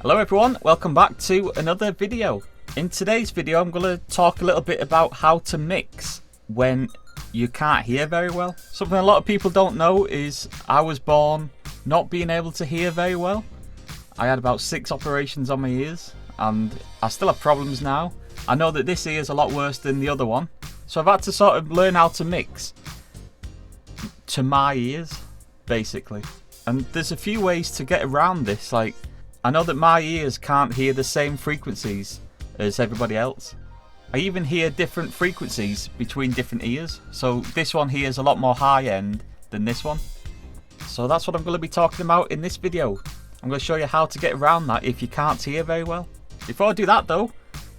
Hello everyone, welcome back to another video. In today's video I'm going to talk a little bit about how to mix when you can't hear very well. Something a lot of people don't know is I was born not being able to hear very well. I had about 6 operations on my ears and I still have problems now. I know that this ear is a lot worse than the other one, so I've had to sort of learn how to mix to my ears basically. And there's a few ways to get around this. Like, I know that my ears can't hear the same frequencies as everybody else. I even hear different frequencies between different ears. So this one hears a lot more high end than this one. So that's what I'm going to be talking about in this video. I'm going to show you how to get around that if you can't hear very well. Before I do that though,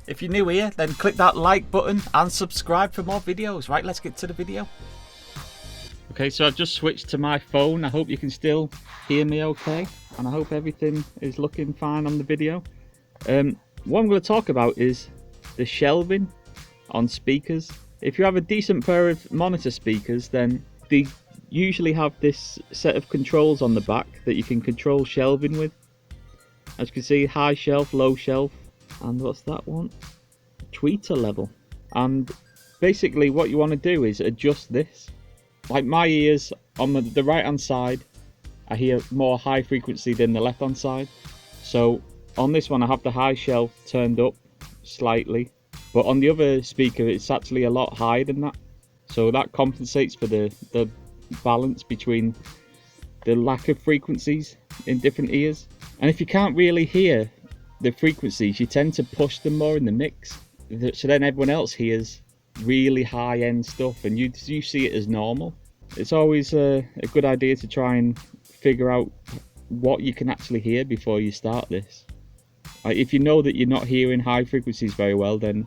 if you're new here, then click that like button and subscribe for more videos. Right, let's get to the video. Okay, so I've just switched to my phone. I hope you can still hear me okay, and I hope everything is looking fine on the video. What I'm going to talk about is the shelving on speakers. If you have a decent pair of monitor speakers, then they usually have this set of controls on the back that you can control shelving with. As you can see, high shelf, low shelf, and what's that one? Tweeter level. And basically what you want to do is adjust this. Like my ears on the right hand side, I hear more high frequency than the left hand side. So on this one I have the high shelf turned up slightly, but on the other speaker it's actually a lot higher than that. So that compensates for the balance between the lack of frequencies in different ears. And if you can't really hear the frequencies, you tend to push them more in the mix. So then everyone else hears really high end stuff and you see it as normal. It's always a good idea to try and figure out what you can actually hear before you start this. Like, if you know that you're not hearing high frequencies very well, then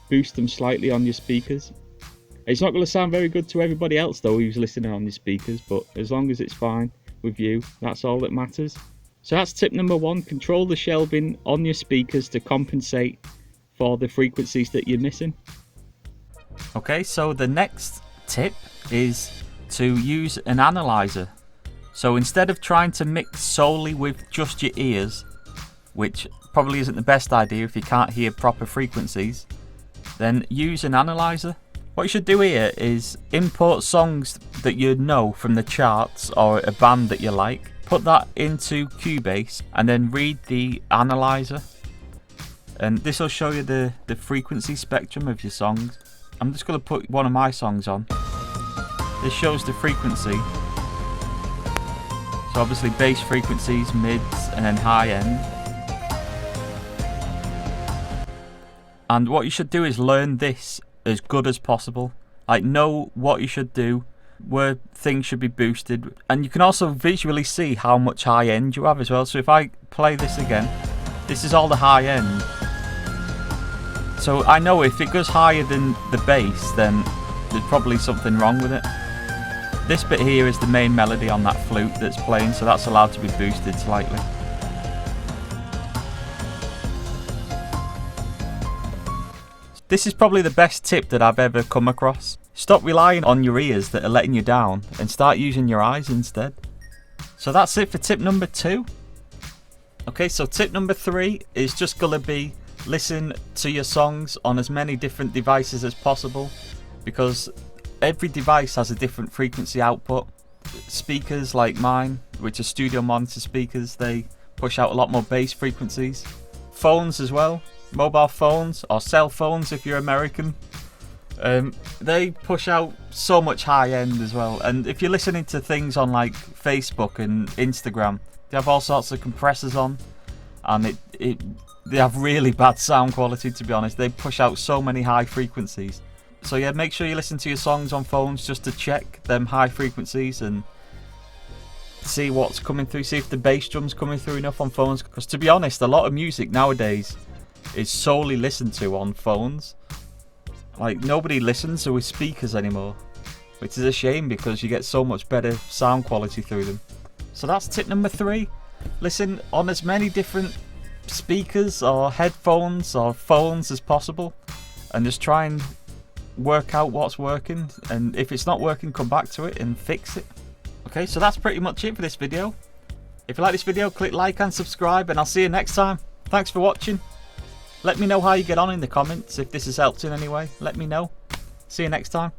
boost them slightly on your speakers. It's not going to sound very good to everybody else though who's listening on your speakers, but as long as it's fine with you, that's all that matters. So that's tip number 1, control the shelving on your speakers to compensate for the frequencies that you're missing. Okay, so the next tip is to use an analyzer. So instead of trying to mix solely with just your ears, which probably isn't the best idea if you can't hear proper frequencies, then use an analyzer. What you should do here is import songs that you know from the charts or a band that you like, put that into Cubase and then read the analyzer. And this will show you the frequency spectrum of your songs. I'm just going to put one of my songs on. This shows the frequency. So obviously bass frequencies, mids, and then high end. And what you should do is learn this as good as possible. Like, know what you should do, where things should be boosted. And you can also visually see how much high end you have as well. So if I play this again, this is all the high end. So I know if it goes higher than the bass, then there's probably something wrong with it. This bit here is the main melody on that flute that's playing, so that's allowed to be boosted slightly. This is probably the best tip that I've ever come across. Stop relying on your ears that are letting you down and start using your eyes instead. So that's it for tip number 2. Okay, so tip number 3 is just gonna be listen to your songs on as many different devices as possible, because every device has a different frequency output. Speakers like mine, which are studio monitor speakers, they push out a lot more bass frequencies. Phones as well, mobile phones or cell phones if you're American, they push out so much high end as well. And if you're listening to things on like Facebook and Instagram, they have all sorts of compressors on, and they have really bad sound quality, to be honest. They push out so many high frequencies. So yeah, make sure you listen to your songs on phones just to check them high frequencies and see what's coming through, see if the bass drum's coming through enough on phones. Because to be honest, a lot of music nowadays is solely listened to on phones. Like, nobody listens with speakers anymore, which is a shame because you get so much better sound quality through them. So that's tip number 3. Listen on as many different speakers or headphones or phones as possible, and just try and work out what's working, and if it's not working, come back to it and fix it. Okay, so that's pretty much it for this video. If you like this video, click like and subscribe, and I'll see you next time. Thanks for watching. Let me know how you get on in the comments. If this has helped in any way, let me know. See you next time.